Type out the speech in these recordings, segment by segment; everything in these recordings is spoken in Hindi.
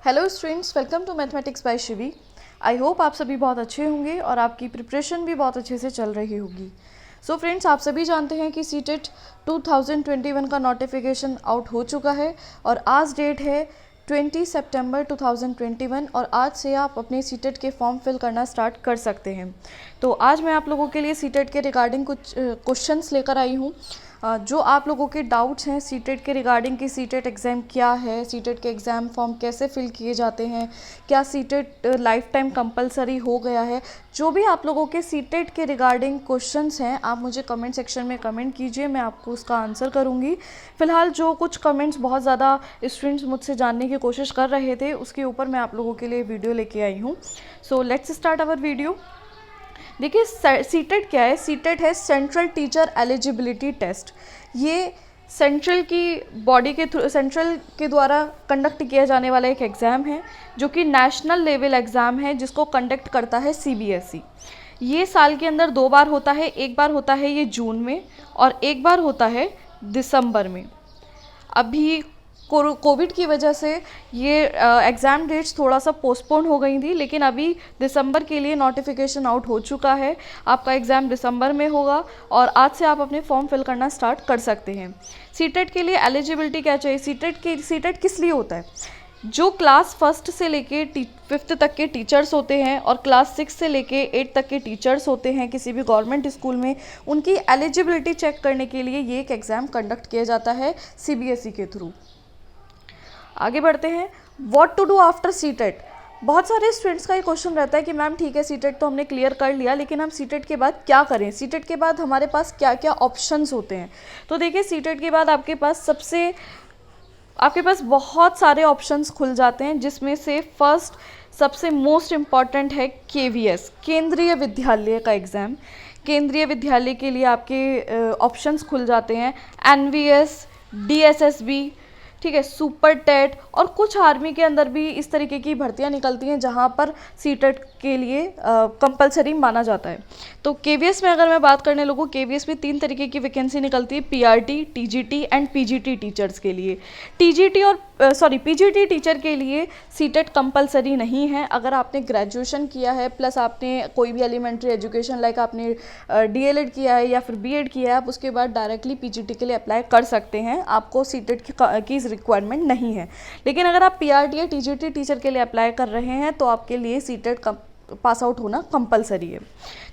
Hello students, welcome to mathematics by Shivi. I hope आप सभी बहुत अच्छे होंगे और आपकी प्रिपरेशन भी बहुत अच्छे से चल रही होगी। सो फ्रेंड्स, आप सभी जानते हैं कि सीटेट 2021 का नोटिफिकेशन आउट हो चुका है और आज डेट है 20 सितंबर 2021 और आज से आप अपने सीटेट के फॉर्म फिल करना स्टार्ट कर सकते हैं। तो आज मैं आप लोगों के लिए सीटेट के रिगार्डिंग कुछ क्वेश्चंस लेकर आई हूँ। जो आप लोगों के डाउट्स हैं सीटेट के रिगार्डिंग कि सीटेट एग्ज़ाम क्या है, सीटेट के एग्ज़ाम फॉर्म कैसे फिल किए जाते हैं, क्या सीटेट लाइफ टाइम कंपलसरी हो गया है, जो भी आप लोगों के सीटेट के रिगार्डिंग क्वेश्चंस हैं आप मुझे कमेंट सेक्शन में कमेंट कीजिए, मैं आपको उसका आंसर करूँगी। फ़िलहाल जो कुछ कमेंट्स बहुत ज़्यादा स्टूडेंट्स मुझसे जानने की कोशिश कर रहे थे उसके ऊपर मैं आप लोगों के लिए वीडियो लेके आई हूँ। So let's start our video. देखिए, सीटेट क्या है? सीटेट है सेंट्रल टीचर एलिजिबिलिटी टेस्ट। ये सेंट्रल की बॉडी के थ्रू, सेंट्रल के द्वारा कंडक्ट किया जाने वाला एक एग्ज़ाम है जो कि नेशनल लेवल एग्ज़ाम है जिसको कंडक्ट करता है सीबीएसई। ये साल के अंदर 2 बार होता है, एक बार होता है ये जून में और एक बार होता है दिसंबर में। अभी कोविड की वजह से ये एग्ज़ाम डेट्स थोड़ा सा पोस्टपोन हो गई थी, लेकिन अभी दिसंबर के लिए नोटिफिकेशन आउट हो चुका है। आपका एग्ज़ाम दिसंबर में होगा और आज से आप अपने फॉर्म फिल करना स्टार्ट कर सकते हैं। सीटेट के लिए एलिजिबिलिटी क्या चाहिए? सीटेट किस लिए होता है? जो क्लास फर्स्ट से लेके 5th तक के टीचर्स होते हैं और क्लास 6 से लेके 8 तक के टीचर्स होते हैं किसी भी गवर्नमेंट स्कूल में, उनकी एलिजिबिलिटी चेक करने के लिए ये एक एग्ज़ाम कंडक्ट किया जाता है सीबीएसई के थ्रू। आगे बढ़ते हैं। What to do after CTET. बहुत सारे स्टूडेंट्स का ये क्वेश्चन रहता है कि मैम ठीक है, सीटेट तो हमने क्लियर कर लिया, लेकिन हम सीटेट के बाद क्या करें? सीटेट के बाद हमारे पास क्या क्या ऑप्शंस होते हैं? तो देखिए, सीटेट के बाद आपके पास बहुत सारे ऑप्शंस खुल जाते हैं, जिसमें से फर्स्ट सबसे मोस्ट इम्पॉर्टेंट है केवीएस, केंद्रीय विद्यालय का एग्ज़ाम। केंद्रीय विद्यालय के लिए आपके ऑप्शंस खुल जाते हैं एनवीएस, डीएसएसबी, ठीक है, सुपर टेट, और कुछ आर्मी के अंदर भी इस तरीके की भर्तियां निकलती हैं जहां पर सीटेट के लिए कंपलसरी माना जाता है। तो केवीएस में अगर मैं बात करने लगूँ, केवीएस में 3 तरीके की वैकेंसी निकलती है, PRT, TGT and PGT teachers के लिए। पीजीटी टीचर के लिए सीटेट कंपलसरी नहीं है। अगर आपने ग्रेजुएशन किया है प्लस आपने कोई भी एलिमेंट्री एजुकेशन लाइक आपने डीएलएड किया है या फिर बीएड किया है, आप उसके बाद डायरेक्टली पीजीटी के लिए अप्लाई कर सकते हैं, आपको सीटेट की रिक्वायरमेंट नहीं है। लेकिन अगर आप पीआरटी या टीजीटी टीचर के लिए अप्लाई कर रहे हैं तो आपके लिए सीटेट पास आउट होना कंपलसरी है,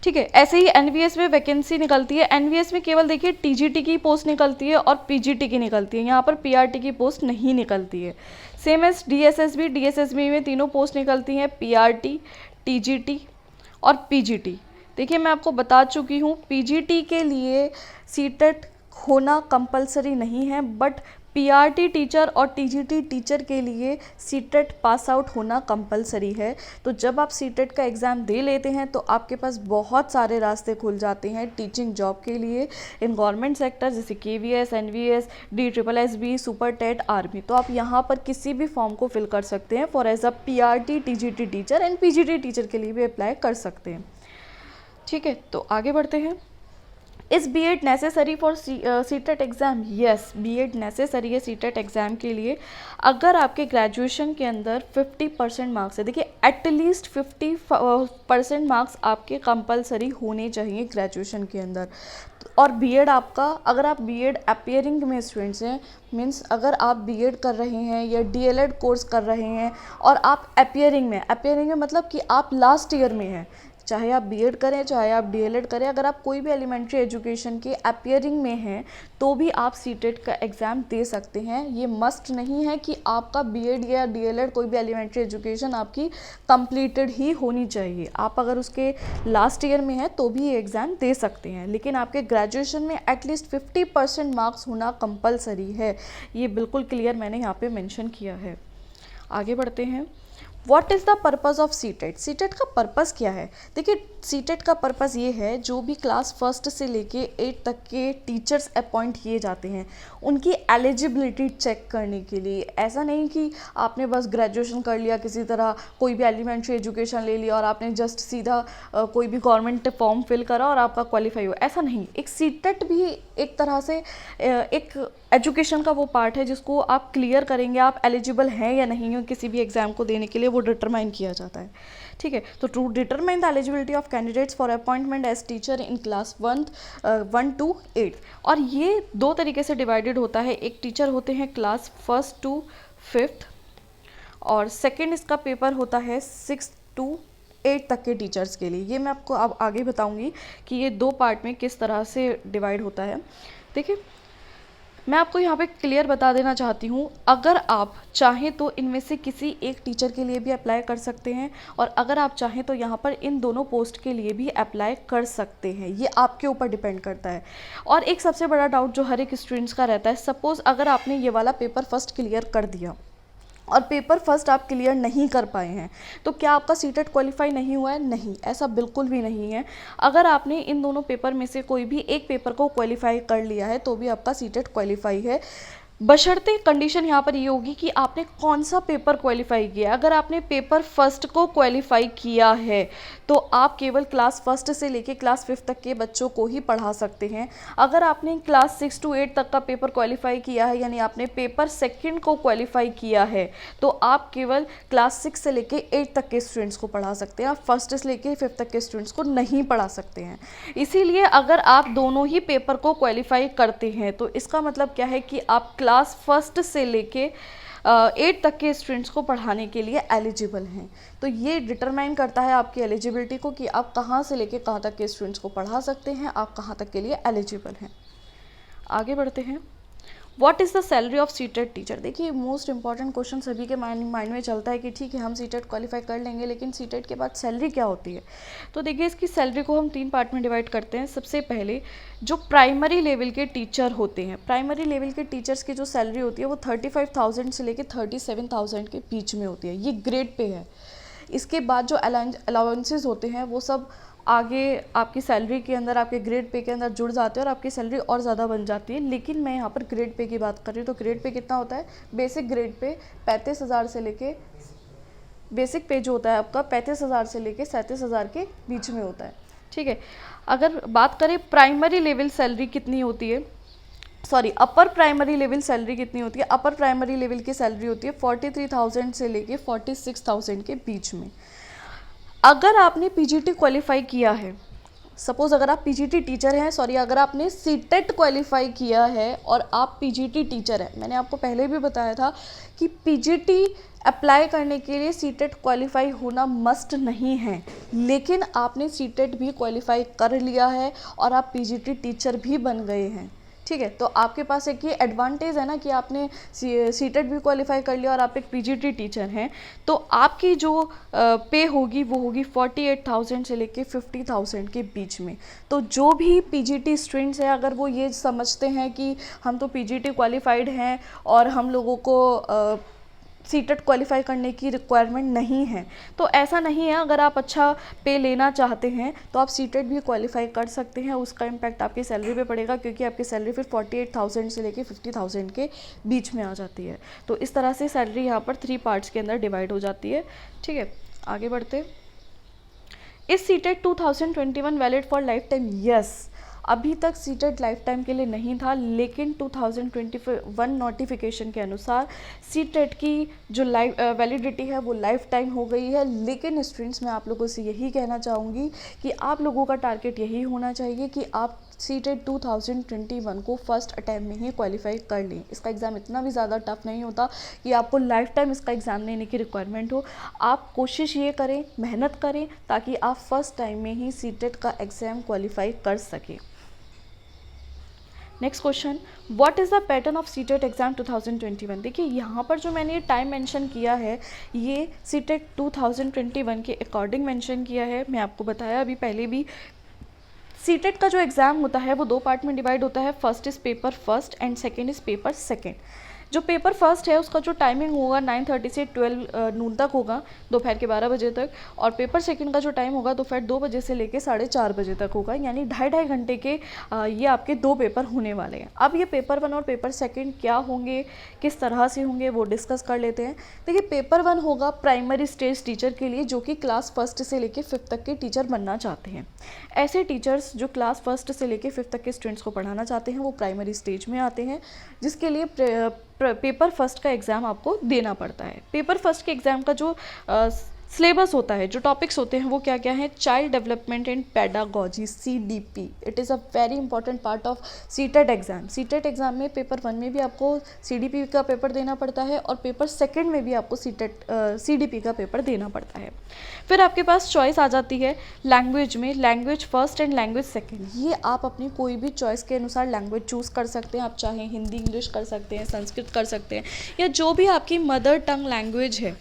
ठीक है। ऐसे ही एनवीएस में वैकेंसी निकलती है। एनवीएस में केवल देखिए टीजीटी की पोस्ट निकलती है और पीजीटी की निकलती है, यहाँ पर पीआरटी की पोस्ट नहीं निकलती है। सेम एज डीएसएसबी में तीनों पोस्ट निकलती हैं, पीआरटी, टीजीटी और पीजीटी। देखिए, मैं आपको बता चुकी हूँ पीजीटी के लिए सीटेट होना कंपलसरी नहीं है, बट पीआरटी टीचर और टीजीटी टीचर के लिए सीटेट पास आउट होना कंपलसरी है। तो जब आप सीटेट का एग्ज़ाम दे लेते हैं तो आपके पास बहुत सारे रास्ते खुल जाते हैं टीचिंग जॉब के लिए इन गवर्नमेंट सेक्टर, जैसे KVS, NVS, DSSB, super TET, army. तो आप यहाँ पर किसी भी फॉर्म को फिल कर सकते हैं for as a PRT, TGT teacher and PGT teacher के लिए भी अप्लाई कर सकते हैं, ठीक है। तो आगे बढ़ते हैं। Is BEd necessary for CTET exam? Yes, BEd necessary है सीटेट एग्ज़ाम के लिए अगर आपके ग्रेजुएशन के अंदर 50% मार्क्स है। देखिए, एटलीस्ट 50% मार्क्स आपके कंपलसरी होने चाहिए ग्रेजुएशन के अंदर। और बीएड आपका, अगर आप बीएड अपियरिंग में स्टूडेंट्स हैं, मीन्स अगर आप बीएड कर रहे हैं या डीएलएड कोर्स कर रहे हैं और आप अपियरिंग में मतलब कि आप लास्ट ईयर में हैं, चाहे आप बीएड करें चाहे आप डीएलएड करें, अगर आप कोई भी एलिमेंट्री एजुकेशन के अपियरिंग में हैं तो भी आप सीटेट का एग्ज़ाम दे सकते हैं। ये मस्ट नहीं है कि आपका बीएड या डीएलएड, कोई भी एलिमेंट्री एजुकेशन आपकी कंप्लीटेड ही होनी चाहिए। आप अगर उसके लास्ट ईयर में हैं तो भी ये एग्ज़ाम दे सकते हैं, लेकिन आपके ग्रेजुएशन में एटलीस्ट 50% मार्क्स होना कंपलसरी है। ये बिल्कुल क्लियर मैंने यहाँ पे मेंशन किया है। आगे बढ़ते हैं। What is the purpose of CTET? CTET का पर्पज़ क्या है? देखिए, सीटेट का पर्पज़ ये है, जो भी क्लास फर्स्ट से लेके 8 तक के टीचर्स अपॉइंट किए जाते हैं उनकी एलिजिबिलिटी चेक करने के लिए। ऐसा नहीं कि आपने बस ग्रेजुएशन कर लिया, किसी तरह कोई भी एलिमेंट्री एजुकेशन ले लिया और आपने जस्ट सीधा कोई भी गवर्नमेंट फॉर्म फिल करा और आपका क्वालिफाई हुआ, ऐसा नहीं। एक सीटेट भी एक तरह से एक एजुकेशन का वो पार्ट है जिसको आप क्लियर करेंगे, आप एलिजिबल हैं या नहीं हो किसी भी एग्जाम को देने के लिए, वो डिटरमाइन किया जाता है। ठीक है, तो to determine the eligibility of candidates for appointment as teacher in class 1 to 8, और ये दो तरीके से डिवाइडेड होता है। एक टीचर होते हैं क्लास 1 to 5 और सेकेंड इसका पेपर होता है 6 to 8 तक के टीचर्स के लिए। ये मैं आपको अब आगे बताऊंगी कि ये दो पार्ट में किस तरह से डिवाइड होता है। देखिए, मैं आपको यहाँ पे क्लियर बता देना चाहती हूँ, अगर आप चाहें तो इनमें से किसी एक टीचर के लिए भी अप्लाई कर सकते हैं, और अगर आप चाहें तो यहाँ पर इन दोनों पोस्ट के लिए भी अप्लाई कर सकते हैं। ये आपके ऊपर डिपेंड करता है। और एक सबसे बड़ा डाउट जो हर एक स्टूडेंट्स का रहता है, सपोज़ अगर आपने ये वाला पेपर फर्स्ट क्लियर कर दिया और पेपर फर्स्ट आप क्लियर नहीं कर पाए हैं, तो क्या आपका सीटेट क्वालिफाई नहीं हुआ है? नहीं, ऐसा बिल्कुल भी नहीं है। अगर आपने इन दोनों पेपर में से कोई भी एक पेपर को क्वालिफाई कर लिया है तो भी आपका सीटेट क्वालिफाई है, बशर्ते कंडीशन यहाँ पर ये होगी कि आपने कौन सा पेपर क्वालिफाई किया। अगर आपने पेपर फर्स्ट को क्वालिफाई किया है तो आप केवल क्लास फर्स्ट से लेके क्लास 5 तक के बच्चों को ही पढ़ा सकते हैं। अगर आपने क्लास 6 to 8 तक का पेपर क्वालिफाई किया है, यानी आपने पेपर सेकंड को क्वालिफाई किया है, तो आप केवल क्लास 6 से लेके 8 तक के स्टूडेंट्स को पढ़ा सकते हैं। आप फर्स्ट से लेके 5 तक के स्टूडेंट्स को नहीं पढ़ा सकते हैं। इसीलिए अगर आप दोनों ही पेपर को क्वालिफाई करते हैं तो इसका मतलब क्या है कि आप क्लास फर्स्ट से लेके 8 तक के स्टूडेंट्स को पढ़ाने के लिए एलिजिबल हैं। तो ये डिटरमाइन करता है आपकी एलिजिबिलिटी को कि आप कहाँ से लेके कहाँ तक के स्टूडेंट्स को पढ़ा सकते हैं, आप कहाँ तक के लिए एलिजिबल हैं। आगे बढ़ते हैं। What is the salary of CTET teacher? देखिए, मोस्ट इंपॉर्टेंट क्वेश्चन सभी के माइंड में चलता है कि ठीक है, हम सीटेट क्वालिफाई कर लेंगे, लेकिन सीटेट के बाद सैलरी क्या होती है? तो देखिए, इसकी सैलरी को हम 3 पार्ट में डिवाइड करते हैं। सबसे पहले जो प्राइमरी लेवल के टीचर होते हैं, प्राइमरी लेवल के टीचर्स की जो सैलरी होती है वो 35,000 से लेकर 37,000 के बीच में होती है। ये ग्रेड पे है। इसके बाद जो अलाउंसेस होते हैं वो सब आगे आपकी सैलरी के अंदर, आपके ग्रेड पे के अंदर जुड़ जाते हैं और आपकी सैलरी और ज़्यादा बन जाती है। लेकिन मैं यहाँ पर ग्रेड पे की बात कर रही हूँ। तो ग्रेड पे कितना होता है? बेसिक ग्रेड पे 35,000 से लेके, बेसिक पे जो होता है आपका 35,000 से लेके 37,000 के बीच में होता है। ठीक है, अगर बात करें प्राइमरी लेवल सैलरी कितनी होती है, अपर प्राइमरी लेवल सैलरी कितनी होती है? अपर प्राइमरी लेवल की सैलरी होती है 43,000 से लेके 46,000 के बीच में। अगर आपने पीजीटी क्वालिफाई किया है, सपोज़ अगर आप पीजीटी टीचर हैं, अगर आपने सीटेट क्वालिफाई किया है और आप पीजीटी टीचर हैं, मैंने आपको पहले भी बताया था कि पीजीटी अप्लाई करने के लिए सीटेट क्वालिफाई होना मस्ट नहीं है, लेकिन आपने सीटेट भी क्वालिफाई कर लिया है और आप पीजीटी टीचर भी बन गए हैं। ठीक है, तो आपके पास एक ये एडवांटेज है ना कि आपने सीटेट भी क्वालिफाई कर लिया और आप एक पीजीटी टीचर हैं, तो आपकी जो पे होगी वो होगी 48,000 से लेके 50,000 के बीच में। तो जो भी पीजीटी स्टूडेंट्स हैं, अगर वो ये समझते हैं कि हम तो पीजीटी क्वालिफाइड हैं और हम लोगों को सीटेट क्वालिफाई करने की रिक्वायरमेंट नहीं है, तो ऐसा नहीं है। अगर आप अच्छा पे लेना चाहते हैं तो आप सीटेट भी क्वालिफाई कर सकते हैं। उसका इम्पैक्ट आपकी सैलरी पे पड़ेगा, क्योंकि आपकी सैलरी फिर 48,000 से लेके 50,000 के बीच में आ जाती है। तो इस तरह से सैलरी यहाँ पर 3 पार्ट्स के अंदर डिवाइड हो जाती है। ठीक है, आगे बढ़ते। इस CTET 2021 valid for life time? Yes, अभी तक सीटेट लाइफ टाइम के लिए नहीं था, लेकिन 2021 नोटिफिकेशन के अनुसार सीटेट की जो वैलिडिटी है वो लाइफ टाइम हो गई है। लेकिन स्टूडेंट्स, मैं आप लोगों से यही कहना चाहूँगी कि आप लोगों का टारगेट यही होना चाहिए कि आप सीटेट 2021 को फर्स्ट अटैम्प्ट में ही क्वालिफाई कर लें। इसका एग्ज़ाम इतना भी ज़्यादा टफ नहीं होता कि आपको लाइफ टाइम इसका एग्ज़ाम लेने की रिक्वायरमेंट हो। आप कोशिश ये करें, मेहनत करें, ताकि आप फर्स्ट टाइम में ही सीटेट का एग्ज़ाम क्वालिफाई कर सकें। Next question, what is the pattern of CTET exam 2021? देखिए, यहाँ पर जो मैंने टाइम मेंशन किया है ये सीटेट 2021 के अकॉर्डिंग मेंशन किया है। मैं आपको बताया अभी पहले भी, सीटेट का जो एग्ज़ाम होता है वो 2 पार्ट में डिवाइड होता है। First is paper first and second is paper second. जो पेपर फर्स्ट है उसका जो टाइमिंग होगा 9:30 से 12 नून तक होगा, दोपहर के 12 बजे तक। और पेपर सेकंड का जो टाइम होगा दोपहर 2 बजे से लेके 4:30 बजे तक होगा, यानी 2.5 घंटे के ये आपके 2 पेपर होने वाले हैं। अब ये पेपर 1 और पेपर सेकंड क्या होंगे, किस तरह से होंगे, वो डिस्कस कर लेते हैं। देखिए पेपर 1 होगा प्राइमरी स्टेज टीचर के लिए, जो कि क्लास फर्स्ट से लेके 5th तक के टीचर बनना चाहते हैं। ऐसे टीचर्स जो क्लास फर्स्ट से लेके 5th तक के स्टूडेंट्स को पढ़ाना चाहते हैं वो प्राइमरी स्टेज में आते हैं, जिसके लिए पेपर फर्स्ट का एग्ज़ाम आपको देना पड़ता है। पेपर फर्स्ट के एग्ज़ाम का जो सिलेबस होता है, जो टॉपिक्स होते हैं वो क्या क्या हैं, child development and pedagogy CDP। It is a very important part of CTET exam. CTET exam में पेपर 1 में भी आपको CDP का पेपर देना पड़ता है और पेपर सेकंड में भी आपको CDP का पेपर देना पड़ता है। फिर आपके पास चॉइस आ जाती है लैंग्वेज में, language first and language second. ये आप अपनी कोई भी चॉइस के अनुसार लैंग्वेज चूज़ कर सकते हैं। आप चाहें हिंदी इंग्लिश कर सकते हैं, संस्कृत कर सकते हैं, या जो भी आपकी मदर टंग लैंग्वेज है,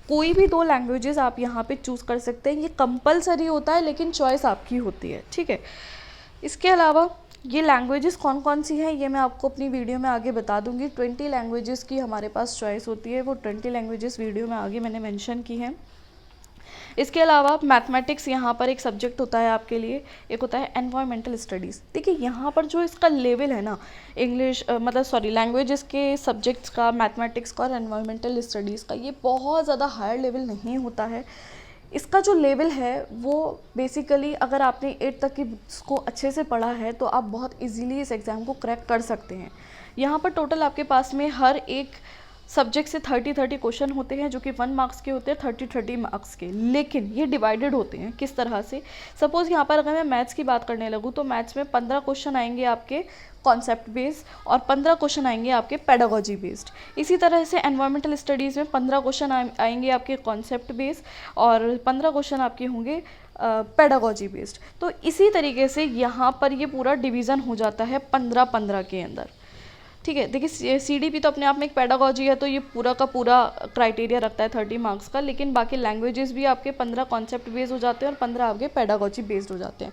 कोई भी 2 लैंग्वेजेस आप यहाँ पे चूज़ कर सकते हैं। ये कंपलसरी होता है लेकिन चॉइस आपकी होती है, ठीक है। इसके अलावा ये लैंग्वेजेस कौन कौन सी हैं ये मैं आपको अपनी वीडियो में आगे बता दूंगी। 20 लैंग्वेजेस की हमारे पास चॉइस होती है, वो 20 लैंग्वेजेस वीडियो में आगे मैंने मेंशन की हैं। इसके अलावा मैथमेटिक्स यहाँ पर एक सब्जेक्ट होता है आपके लिए, एक होता है एनवायरमेंटल स्टडीज़। देखिए यहाँ पर जो इसका लेवल है ना, लैंग्वेजेस के सब्जेक्ट्स का, मैथमेटिक्स का और एनवायरमेंटल स्टडीज़ का, ये बहुत ज़्यादा हायर लेवल नहीं होता है। इसका जो लेवल है वो बेसिकली अगर आपने 8th तक की इसको अच्छे से पढ़ा है तो आप बहुत इजीली इस एग्ज़ाम को क्रैक कर सकते हैं। यहाँ पर टोटल आपके पास में हर एक सब्जेक्ट से 30 क्वेश्चन होते हैं, जो कि 1 मार्क्स के होते हैं, 30 मार्क्स के। लेकिन ये डिवाइडेड होते हैं किस तरह से, सपोज़ यहाँ पर अगर मैं मैथ्स की बात करने लगूँ तो मैथ्स में 15 क्वेश्चन आएंगे आपके कॉन्सेप्ट बेस्ड और 15 क्वेश्चन आएंगे आपके पेडागोजी बेस्ड। इसी तरह से एनवायरमेंटल स्टडीज़ में 15 क्वेश्चन आएंगे आपके कॉन्सेप्ट बेस्ड और 15 क्वेश्चन आपके होंगे पेडागोजी बेस्ड। तो इसी तरीके से यहाँ पर ये पूरा डिवीज़न हो जाता है 15-15 के अंदर, ठीक है। देखिए CDP तो अपने आप में एक पेडागोजी है, तो ये पूरा का पूरा क्राइटेरिया रखता है 30 मार्क्स का, लेकिन बाकी लैंग्वेजेस भी आपके 15 कॉन्सेप्ट बेस्ड हो जाते हैं और 15 आपके पेडागोजी बेस्ड हो जाते हैं।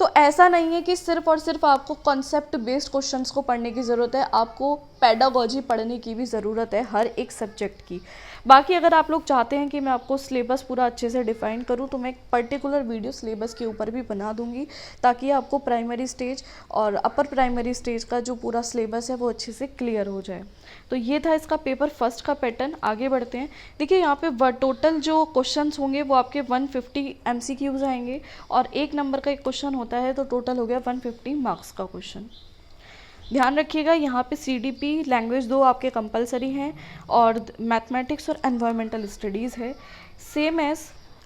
तो ऐसा नहीं है कि सिर्फ और सिर्फ आपको कॉन्सेप्ट बेस्ड क्वेश्चंस को पढ़ने की ज़रूरत है, आपको पेडागोजी पढ़ने की भी ज़रूरत है हर एक सब्जेक्ट की। बाकी अगर आप लोग चाहते हैं कि मैं आपको सिलेबस पूरा अच्छे से डिफ़ाइन करूं तो मैं एक पर्टिकुलर वीडियो सिलेबस के ऊपर भी बना दूंगी, ताकि आपको प्राइमरी स्टेज और अपर प्राइमरी स्टेज का जो पूरा सिलेबस है वो अच्छे से क्लियर हो जाए। तो ये था इसका पेपर फर्स्ट का पैटर्न। आगे बढ़ते हैं। देखिए यहाँ पे टोटल जो क्वेश्चंस होंगे वो आपके 150 MCQs आएंगे और 1 नंबर का एक क्वेश्चन होता है, तो टोटल हो गया 150 मार्क्स का क्वेश्चन। ध्यान रखिएगा यहाँ पे CDP लैंग्वेज 2 आपके कंपलसरी हैं और मैथमेटिक्स और एनवायरमेंटल स्टडीज़ है। सेम एज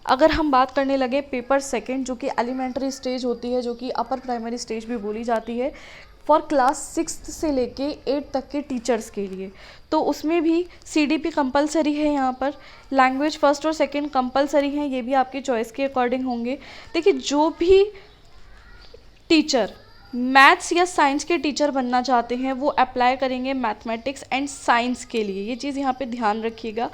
अगर हम बात करने लगे पेपर सेकंड, जो कि एलिमेंट्री स्टेज होती है, जो कि अपर प्राइमरी स्टेज भी बोली जाती है, फॉर क्लास 6 से लेके 8 तक के टीचर्स के लिए, तो उसमें भी CDP कंपलसरी है। यहाँ पर लैंग्वेज फर्स्ट और सेकंड कंपलसरी हैं, ये भी आपकी चॉइस के अकॉर्डिंग होंगे। देखिए जो भी टीचर मैथ्स या साइंस के टीचर बनना चाहते हैं वो अप्लाई करेंगे मैथमेटिक्स एंड साइंस के लिए, ये चीज़ यहाँ पे ध्यान रखिएगा।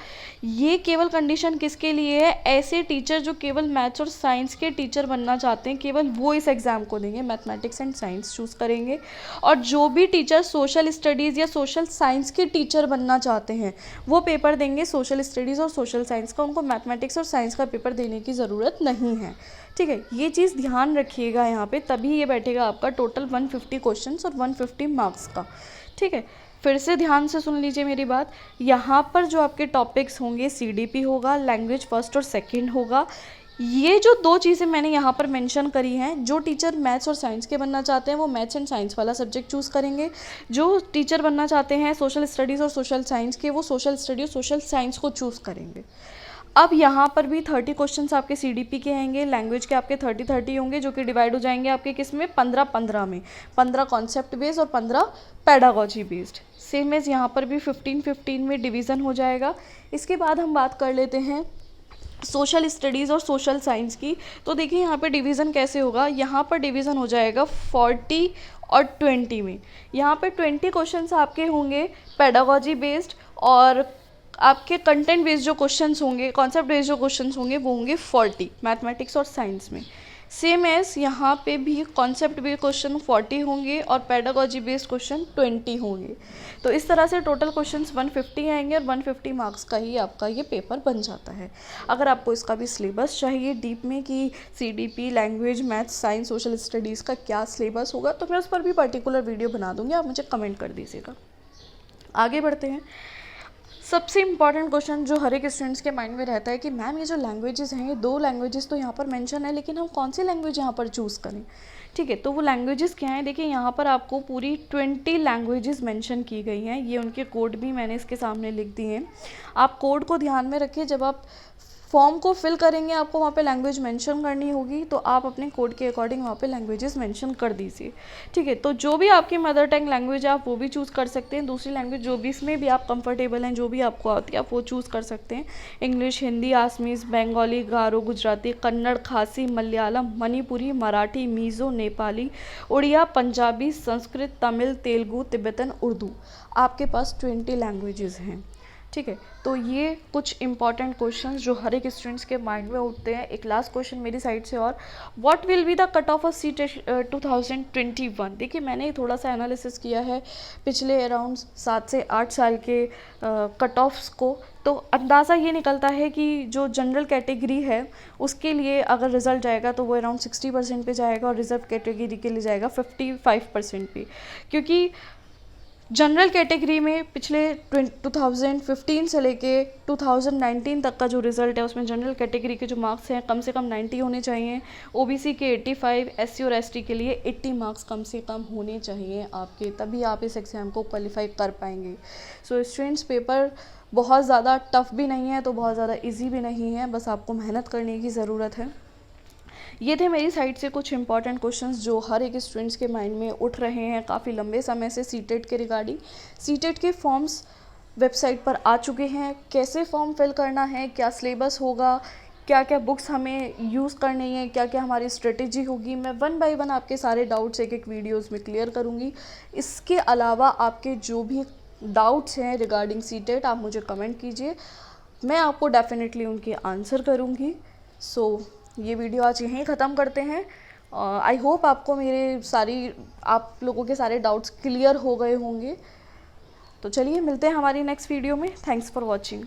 ये केवल कंडीशन किसके लिए है, ऐसे टीचर जो केवल मैथ्स और साइंस के टीचर बनना चाहते हैं, केवल वो इस एग्ज़ाम को देंगे, मैथमेटिक्स एंड साइंस चूज़ करेंगे। और जो भी टीचर सोशल स्टडीज़ या सोशल साइंस के टीचर बनना चाहते हैं वो पेपर देंगे सोशल स्टडीज़ और सोशल साइंस का, उनको मैथमेटिक्स और साइंस का पेपर देने की ज़रूरत नहीं है, ठीक है। ये चीज़ ध्यान रखिएगा यहाँ पे, तभी ये बैठेगा आपका टोटल 150 क्वेश्चंस और 150 मार्क्स का, ठीक है। फिर से ध्यान से सुन लीजिए मेरी बात। यहाँ पर जो आपके टॉपिक्स होंगे CDP होगा, लैंग्वेज फर्स्ट और सेकंड होगा। ये जो 2 चीज़ें मैंने यहाँ पर मेंशन करी हैं, जो टीचर मैथ्स और साइंस के बनना चाहते हैं वो मैथ्स एंड साइंस वाला सब्जेक्ट चूज़ करेंगे। जो टीचर बनना चाहते हैं सोशल स्टडीज़ और सोशल साइंस के, वो सोशल स्टडी और सोशल साइंस को चूज़ करेंगे। अब यहाँ पर भी 30 क्वेश्चंस आपके CDP के आएंगे, लैंग्वेज के आपके 30 होंगे, जो कि डिवाइड हो जाएंगे आपके किस में, 15-15 में, 15 कॉन्सेप्ट बेस्ड और 15 पेडागोजी बेस्ड। सेम एज यहाँ पर भी 15-15 में डिवीज़न हो जाएगा। इसके बाद हम बात कर लेते हैं सोशल स्टडीज़ और सोशल साइंस की। तो देखिए यहाँ पे डिवीज़न कैसे होगा, यहाँ पर डिवीज़न हो जाएगा 40 और 20 में। यहाँ पे 20 क्वेश्चंस आपके होंगे पेडागोजी बेस्ड और आपके कंटेंट बेस्ड जो क्वेश्चंस होंगे, कॉन्सेप्ट बेस्ड जो क्वेश्चंस होंगे वो होंगे 40 मैथमेटिक्स और साइंस में। सेम एज यहाँ पे भी कॉन्सेप्ट बेस्ड क्वेश्चन 40 होंगे और पेडागोजी बेस्ड क्वेश्चन 20 होंगे। तो इस तरह से टोटल क्वेश्चंस 150 आएंगे और 150 मार्क्स का ही आपका ये पेपर बन जाता है। अगर आपको इसका भी सिलेबस चाहिए डीप में कि CDP, language, maths, science, social studies का क्या सिलेबस होगा, तो मैं उस पर भी पर्टिकुलर वीडियो बना दूँगी, आप मुझे कमेंट कर दीजिएगा। आगे बढ़ते हैं। सबसे इम्पॉर्टेंट क्वेश्चन जो हर एक स्टूडेंट्स के माइंड में रहता है कि मैम ये जो लैंग्वेजेस हैं, ये 2 लैंग्वेजेस तो यहाँ पर मेंशन है, लेकिन हम कौन सी लैंग्वेज यहाँ पर चूज़ करें। ठीक है, तो वो लैंग्वेजेस क्या हैं, देखिए यहाँ पर आपको पूरी 20 लैंग्वेजेस मेंशन की गई हैं। ये उनके कोड भी मैंने इसके सामने लिख दिए हैं। आप कोड को ध्यान में रखिए, जब आप फॉर्म को फिल करेंगे आपको वहाँ पे लैंग्वेज मेंशन करनी होगी, तो आप अपने कोड के अकॉर्डिंग वहाँ पे लैंग्वेजेस मेंशन कर दीजिए। ठीक है, तो जो भी आपकी मदर टंग लैंग्वेज है आप वो भी चूज़ कर सकते हैं। दूसरी लैंग्वेज जो भी इसमें भी आप कंफर्टेबल हैं, जो भी आपको आती है आप वो चूज़ कर सकते हैं। इंग्लिश, हिंदी, आसमीज़, बंगाली, गारो, गुजराती, कन्नड़, खासी, मलयालम, मणिपुरी, मराठी, मीज़ो, नेपाली, उड़िया, पंजाबी, संस्कृत, तमिल, तेलुगु, तिब्बतन, उर्दू। आपके पास 20 लैंग्वेजेस हैं। ठीक है, तो ये कुछ इंपॉर्टेंट क्वेश्चंस जो हर एक स्टूडेंट्स के माइंड में उठते हैं। एक लास्ट क्वेश्चन मेरी साइड से, और what will be the cut off of CTET 2021। देखिए मैंने थोड़ा सा एनालिसिस किया है पिछले अराउंड 7 से 8 साल के कट ऑफ्स को, तो अंदाज़ा ये निकलता है कि जो जनरल कैटेगरी है उसके लिए अगर रिज़ल्ट जाएगा तो वो अराउंड 60% पे जाएगा, और रिजर्व कैटेगरी के लिए जाएगा 55% पे। क्योंकि जनरल कैटेगरी में पिछले 2015 से लेके 2019 तक का जो रिज़ल्ट है उसमें जनरल कैटेगरी के जो मार्क्स हैं कम से कम 90 होने चाहिए। OBC के 85, SC और ST के लिए 80 मार्क्स कम से कम होने चाहिए आपके, तभी आप इस एग्ज़ाम को क्वालिफाई कर पाएंगे। सो स्टूडेंट्स, पेपर बहुत ज़्यादा टफ भी नहीं है तो बहुत ज़्यादा ईजी भी नहीं है, बस आपको मेहनत करने की ज़रूरत है। ये थे मेरी साइड से कुछ इंपॉर्टेंट क्वेश्चंस जो हर एक स्टूडेंट्स के माइंड में उठ रहे हैं काफ़ी लंबे समय से सीटेट के रिगार्डिंग। सीटेट के फॉर्म्स वेबसाइट पर आ चुके हैं, कैसे फॉर्म फिल करना है, क्या सिलेबस होगा, क्या क्या बुक्स हमें यूज़ करनी है, क्या क्या हमारी स्ट्रेटेजी होगी, मैं 1 बाय 1 आपके सारे डाउट्स एक वीडियोज़ में क्लियर करूँगी। इसके अलावा आपके जो भी डाउट्स हैं रिगार्डिंग सीटेट आप मुझे कमेंट कीजिए, मैं आपको डेफिनेटली उनके आंसर करूँगी। सो ये वीडियो आज यहीं ख़त्म करते हैं। आई होप आपको आप लोगों के सारे डाउट्स क्लियर हो गए होंगे। तो चलिए मिलते हैं हमारी नेक्स्ट वीडियो में। Thanks for watching.